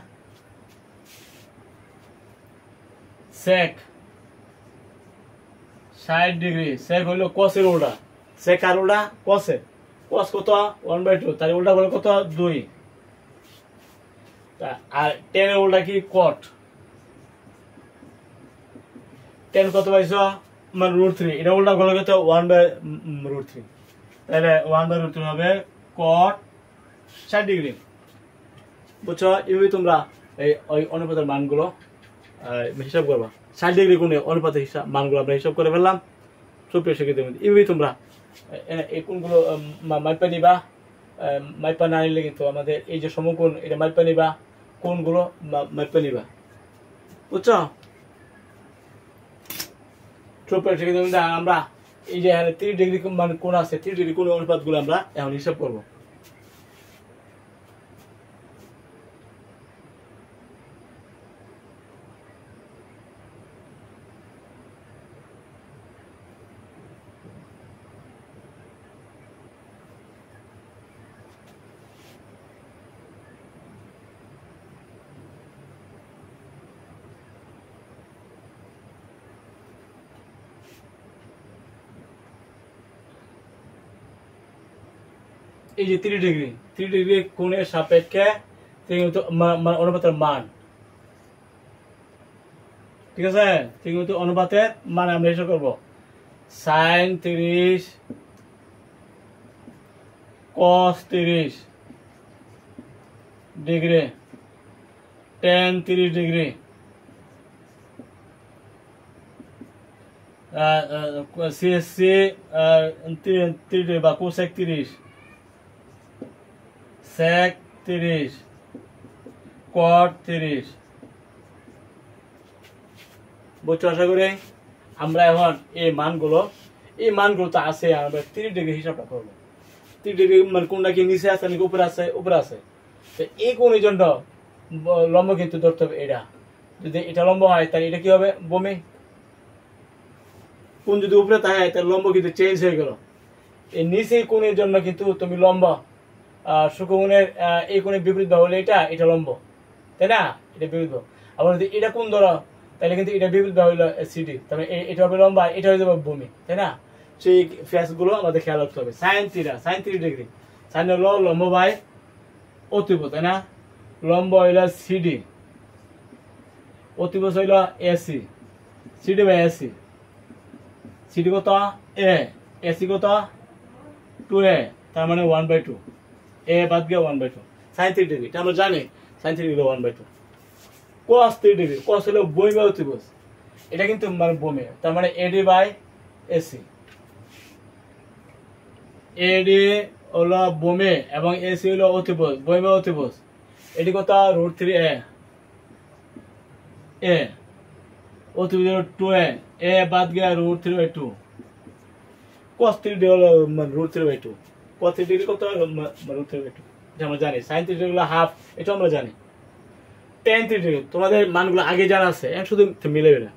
সেক 60 ডিগ্রি, সেক হইলো কসের উল্টা, সেক আর উল্টা কসের। কস কত 1/2, তার উল্টা করলে কত 2, আর টেনের উল্টা কি কট। টেন কত পাইছো মানে √3, এটা উল্টা করলে কত 1/√3, তাহলে 1/√3 হবে কট 60 ডিগ্রি। বুঝছো? এইভাবে তোমরা ওই অনুপাতের মানগুলো হিসাব করবা। 60 ডিগ্রি কোণে অনুপাতের মানগুলো আমরা হিসাব করে ফেললাম। সুপ্রিয় শিক্ষার্থীদের মধ্যে এইভাবেই তোমরা এই কোণগুলো মাইপা নিবা। মাইপা না নিলে কিন্তু আমাদের এই যে সমকোণ, এটা মাইপা নিবা, কোণগুলো মাইপা নিবা। বুঝছো? সুপ্রিয় শিক্ষার্থীদের মধ্যে আমরা এই যে 30 ডিগ্রি মানে কোণ আছে, 30 ডিগ্রি কোণ অনুপাতগুলো আমরা এখন হিসাব করবো। এই যে 30 ডিগ্রি কোণের সাপেক্ষে অনুপাতের মান, ঠিক আছে? অনুপাতের মান আমরা হিসাব করবো। সাইন 30 কস 30 ডিগ্রি, টেন 30 ডিগ্রি, সিএসসি 30 বা কোসেক 30, সেক 30, কট 30। বুঝছো আশা করি? আমরা এখন এই মানগুলো তো আছে, আমরা 30 ডিগ্রি হিসাবটা করবো। 30 ডিগ্রি মানে কোনটা কি নিচে আছে নাকি উপরে আছে? উপরে আছে। তো এই কোণের জন্য লম্ব কিন্তু ধরতে হবে এটা। যদি এটা লম্ব হয় তাহলে এটা কি হবে? বমি। কোণ যদি উপরে থাকে তাহলে লম্ব কিন্তু চেঞ্জ হয়ে গেল। এই নিচে কোণের জন্য কিন্তু তুমি লম্ব, সূক্ষ্মকোণের এই কোণের বিপরীত বাহু হলে এটা লম্ব, তাই না? এটা বিপরীত বাহু। আবার যদি এটা কোণ ধরো তাহলে কিন্তু এটা বিপরীত বাহু হলো সিডি, তাহলে এটা হবে লম্বা, এটা হয়ে যাবে বমি, তাই না? সেই ফেস গুলো আমাদের খেয়াল রাখতে হবে। সাইন 30 ডিগ্রি, সাইন হলো লম্ব বাই অতিভুজ, তাই না? লম্ব হইল সিডি, অতিভুজ হইল AC, CD by AC. CD কত? এ, এসি কত? 2a, তার মানে 1/2, এ বাদ গিয়ে 1/2। সাইন 30 ডিগ্রি আমরা জানি, সাইন 30 ডিগ্রি 1/2। কস 30 ডিগ্রি, কস হলো বমি বা অতিভুজ, এটা কিন্তু মানে বমি, তার মানে এডি বাই এসি। এডি হলো বমি এবং এসি হলো অতিভুজ, বমি বা অতিভুজ। এডি কত? √3a, এ অতিভুজ হলো 2a, এ বাদ গিয়ে √3/2। cos 30 ডিগ্রি হলো √3/2, cos 30 ডিগ্রি কত? √3/2, এটা আমরা জানি। sin 30 ডিগ্রি হলো হাফ, এটা আমরা জানি। tan 30 ডিগ্রি তোমাদের মানগুলো আগে জানা আছে, শুধু মিলাবে না।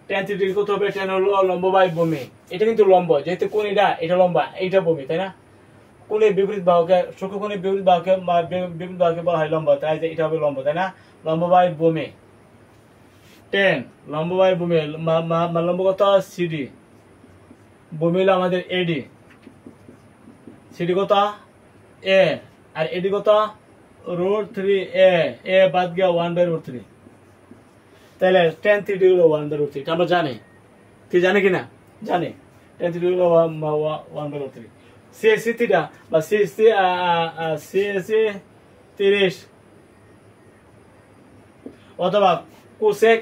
tan 30 ডিগ্রি কত হবে? tan হলো লম্ব বাই বমি, এটা কিন্তু লম্ব, যেহেতু কোণ এটা লম্বা, এইটা বমি, তাই না? কোণের বিপরীত বাহুকে, সূক্ষ্মকোণের বিপরীত বাহুকে বলা হয় লম্ব, তাই এটা হবে লম্ব, তাই না? লম্ব বাই বমি, tan লম্ব বাই বমি, লম্ব কত? সিডি, বমি হলো আমাদের এডি, সিডি কত? এ, আর এডি কত? √3a, এ বাদ গিয়া 1/√3, তাহলে tan 30 ডিগ্রি হলো 1/√3, এটা আমরা জানি। কি জানি কিনা? জানি। tan 30 ডিগ্রি হলো 1/√3। সিএসসি থিটা বা সিএসসি 30 অথবা কোসেক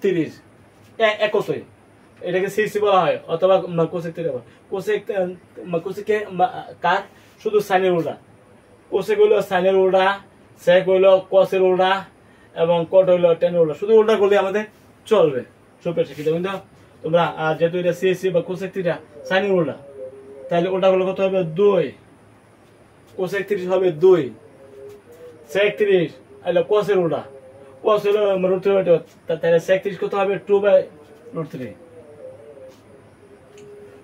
30 একই, এটাকে সিএসসি বলা হয়, অথবা কোসেক 30 বলা হয়। কোসেকে কার? শুধু সাইনের উল্টা। কোসেক হইলো সাইনের উল্টা, সেক হইলো কসের উল্টা, এবং কট হইলো টেনের উল্টা। শুধু উল্টা করলে আমাদের চলবে। সুপ্রিয় শিক্ষিত কিন্তু তোমরা যেহেতু এটা সিএসসি বা কোসেক থিটা সাইনের উল্টা, তাহলে উল্টা করলে কত হবে? 2, কোসেক 30 হবে 2, সেক 30 হইলো কসের উল্টা, কস হইলো √3/2, তাহলে সেক 30 কত হবে? 2/√3।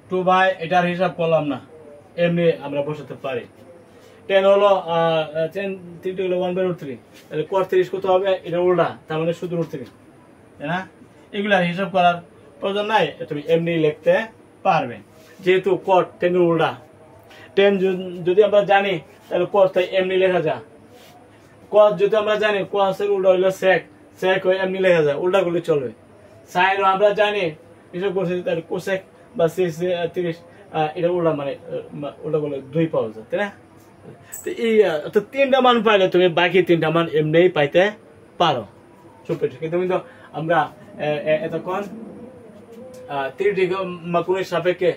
2 বাই, এটার হিসাব করলাম না, এমনি আমরা বসাতে পারি। tan হলো 30 হলো 1/√3, তাহলে cos 30 কত হবে? এটা উল্টা, তার মানে শুধু √3, তাই না? এগুলা হিসাব করার প্রয়োজন নাই, তুমি এমনি লিখতে পারবে, যেহেতু cot tan এর উল্টা। tan যদি আমরা জানি তাহলে cos তাই এমনি লেখা যায়। cos যদি আমরা জানি, cos এর উল্টা হলো sec, sec হয়ে এমনি লেখা যায়, উল্টা করলে চলবে। sin আমরা জানি, হিসাব করছি, তাহলে cosec বা sec 30 এটা উল্টা, মানে উল্টা করলে 2 পাওয়া যায়, তাই না? তো এই 3টা মান পাইলে তুমি বাকি 3টা মান এমনি পাইতে পারো। কিন্তু আমরা এতক্ষণ 30 ডিগ্রি কোণের সাপেক্ষে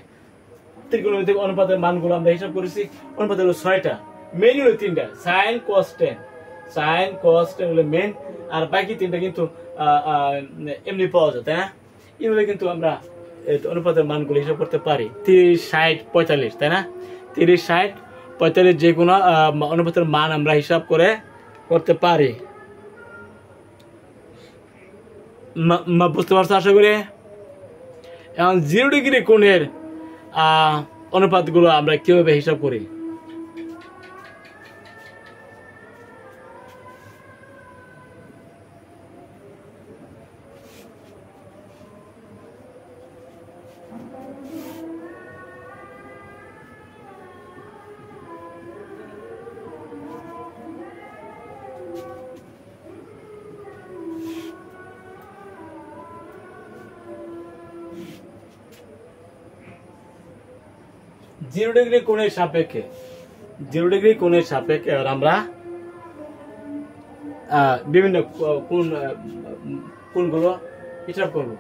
ত্রিকোণমিতিক অনুপাতের মানগুলো আমরা হিসাব করেছি। অনুপাত হলো 6টা, মেইন হলো 3টা, sin cos tan, sin cos tan হলো মেইন, আর বাকি 3টা কিন্তু এমনি পাওয়া যায়, তাই না? এইভাবে কিন্তু আমরা অনুপাতের মানগুলো হিসাব করতে পারি। 30, 60, 45, তাই না? 30, 60, 45 যে কোনো অনুপাতের মান আমরা হিসাব করতে পারি। বুঝতে পারছো আশা করি? এখন 0 ডিগ্রি কোণের অনুপাতগুলো আমরা কিভাবে হিসাব করি? জিরো ডিগ্রি কোণের সাপেক্ষে, 0 ডিগ্রি কোণের সাপেক্ষে আমরা বিভিন্ন কোণগুলো হিসাব করব।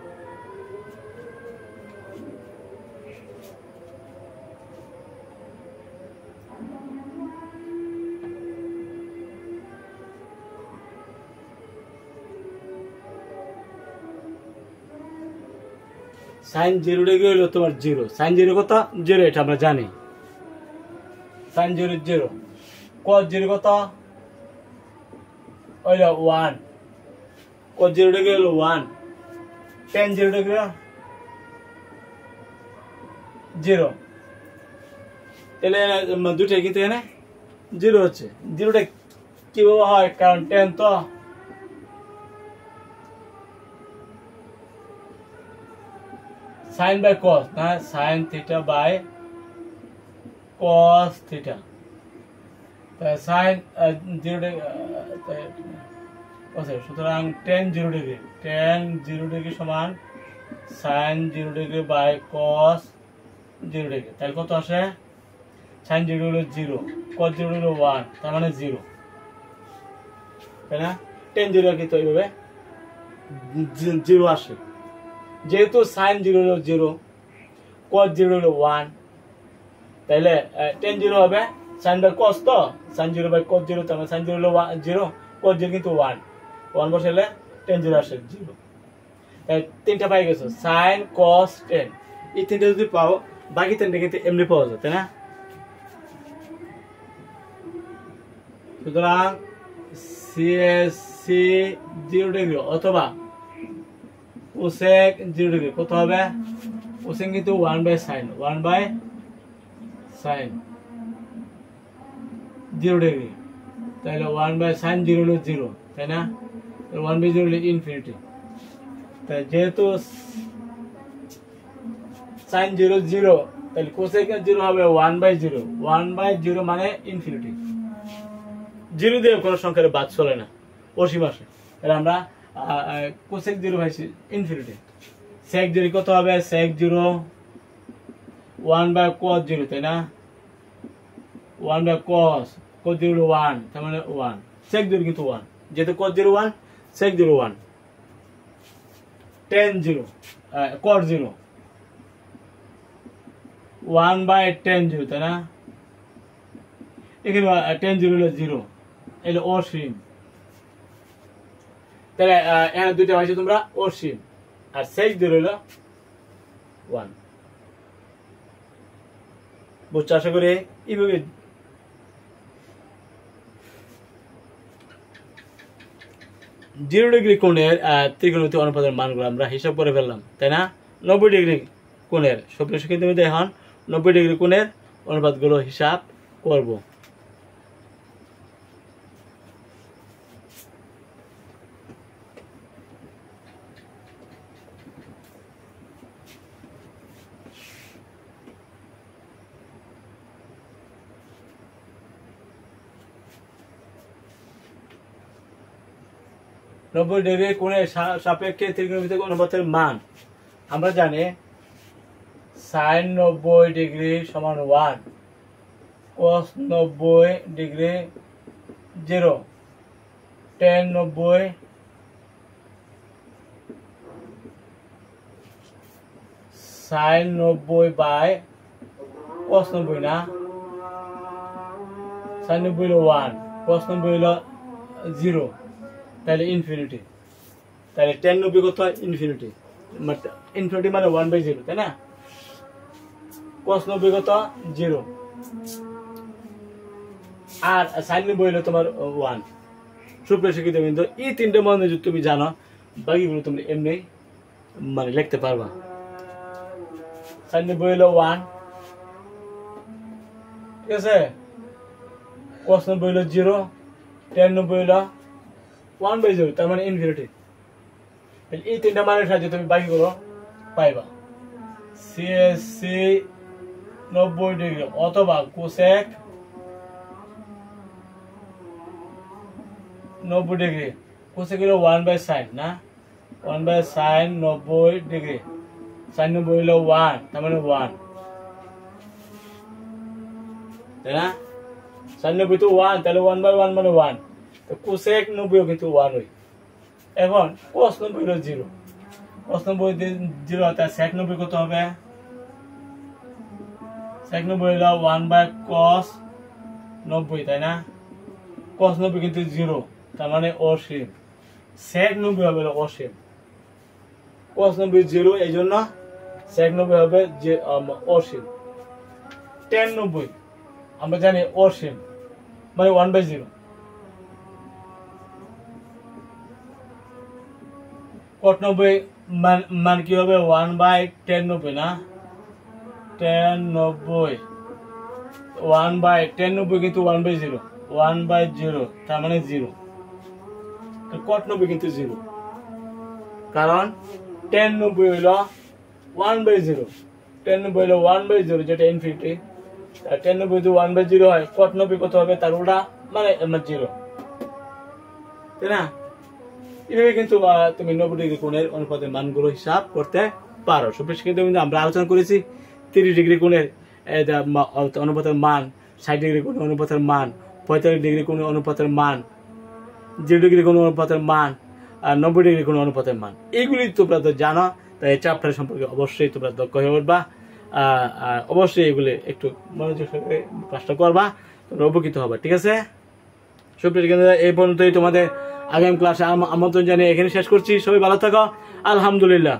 সাইন 0 ডিগ্রি হলো তোমার 0, সাইন 0 কত 0, এটা আমরা জানি। সাইন 0 0, cos 0 কত হইলো 1, cos 0 ডিগ্রি হলো 1, tan 0 ডিগ্রি 0। তাহলে দুটাই কিন্তু এখানে 0 হচ্ছে। 0টা কিভাবে হয়, কারণ tan তো sin by cos না, sin theta by cos theta, তাই sin 0 ডিগ্রি, সুতরাং tan 0 ডিগ্রি, tan 0 ডিগ্রি সমান sin 0 degree by cos 0 degree. তাহলে কত আসে, sin 0 হলো 0, cos 0 হলো 1, তার মানে 0, তাই না? tan 0 কিন্তু এইভাবে 0 আসে। যেহেতু sin 0 হলো 0, cos 0 হলো 1, তাহলে tan 0 হবে sin by cos, তো sin 0 by cos 0, তার মানে sin 0 হলো 0, cos 0 কিন্তু 1 বসালে tan 0 আসে 0। তাই তিনটা পাই গেছো, sin cos tan, এই তিনটা যদি পাও বাকি তিনটা কিন্তু এমনি পাওয়া যায়, তাই না? সুতরাং CSC 0 ডিগ্রি অথবা cosec 0 ডিগ্রি কত হবে, cosec কিন্তু 1 by sin 0 ডিগ্রি, তাহলে 1 by sin 0 হলো 0, তাই না? 1 by 0 হলো ইনফিনিটি। তাই যেহেতু sin 0 0, তাহলে cosec 0 হবে 1 by 0, 1 by 0 মানে ইনফিনিটি। 0 দিয়ে কোনো সংখ্যার বাদ চলে না, অসীম আসে। তাহলে আমরা cosec 0 পাইছি ইনফিনিটি। sec 0 কত হবে, sec 0 1 by cos 0, তাই না? 1 by cos 0 হলো 1, তার মানে 1, sec 0 কিন্তু 1, যেহেতু cos 0 1, sec 0 1, tan 0 cos 0 1 by tan 0, তাই না? এখানে tan 0 হলো 0, এলো অসীম। তাহলে এখানে দুইটা পাইছো তোমরা অসীম, আর sec 0 হলো 1। বুঝছো আশা করি? এইভাবে 0 ডিগ্রি কোণের ত্রিকোণমিতিক অনুপাতের মানগুলো আমরা হিসাব করে ফেললাম, তাই না? 90 ডিগ্রি কোণের, সুপ্রিয় শিক্ষার্থীদের এখন 90 ডিগ্রি কোণের অনুপাতগুলো হিসাব করব। নব্বই ডিগ্রি কোণের সাপেক্ষে ত্রিকোণমিতিক অনুপাতের মান আমরা জানি, sin 90 ডিগ্রি সমান 1, cos 90 degree 0, tan 90 sin 90 by cos 90 না, sin 90 হলো 1, cos 90 হলো 0, তাহলে ইনফিনিটি। তাহলে tan 90 কত, ইনফিনিটি, ইনফিনিটি মানে 1 by 0, তাই না? cos 90 কত 0, আর sin 90 হলো তোমার 1। সুপ্রিয় শিক্ষিত বিন্দু, এই তিনটে মান যদি তুমি জানো, বাকিগুলো তুমি এমনি মানে লিখতে পারবা। sin 90 হলো 1, ঠিক আছে? cos 90 হলো 0, tan 90 হলো 1 by 0, তার মানে ইনফিনিটি। এই তিনটা মানের সাহায্যে তুমি বাকিগুলো পাইবা। CSC 90 ডিগ্রি অথবা cosec 90 ডিগ্রি, cosec হলো 1 by sin না, 1 by sin 90 ডিগ্রি, sin 90 হলো 1, তার মানে 1, তাই না? sin 90 তো 1, তাহলে 1 by 1 মানে 1, তো cosec 90 কিন্তু 1 হয়। এখন cos 90 হলো 0, cos 90 0, তাই sec 90 কত হবে, sec 90 হলো 1 by cos 90, তাই না? cos 90 কিন্তু 0, তার মানে অসীম, sec 90 হবে অসীম, cos 90 0, এই জন্য sec 90 হবে যে অসীম। tan 90 আমরা জানি অসীম মানে 1/0। cot 90 মান কি হবে 1/tan 90 না, tan 90 1/tan 90 কিন্তু 1/0, 1/0 তার মানে 0। তো cot 90 কিন্তু 0, কারণ tan 90 হইল 1/0, tan 90 হইল 1/0 যেটা ইনফিনিটি। tan 90 যদি 1/0 হয় cot 90 কত হবে তার উল্টা মানে 0, তাই না? এভাবে কিন্তু তুমি 90 ডিগ্রি কোণের অনুপাতের মানগুলো হিসাব করতে পারো। সুপ্রিয় শিক্ষার্থী বন্ধু, আমরা আলোচনা করেছি 30 ডিগ্রি কোণের অনুপাতের মান, 60 ডিগ্রি কোণের অনুপাতের মান, 45 ডিগ্রি কোণের অনুপাতের মান, 0 ডিগ্রি কোণের অনুপাতের মান, আর 90 ডিগ্রি কোণের অনুপাতের মান। এইগুলি তোমরা তো জানো, তাই এই চ্যাপ্টার সম্পর্কে অবশ্যই তোমরা দক্ষ হয়ে উঠবা। অবশ্যই এগুলি একটু মনোযোগ সহকারে কাজটা করবা, তোমরা উপকৃত হবা। ঠিক আছে সুপ্রিয় শিক্ষার্থীরা, এই পর্যন্তই তোমাদের আগামী ক্লাসে আমন্ত্রণ জানিয়ে এখানে শেষ করছি। সবাই ভালো থাকো, আলহামদুলিল্লাহ।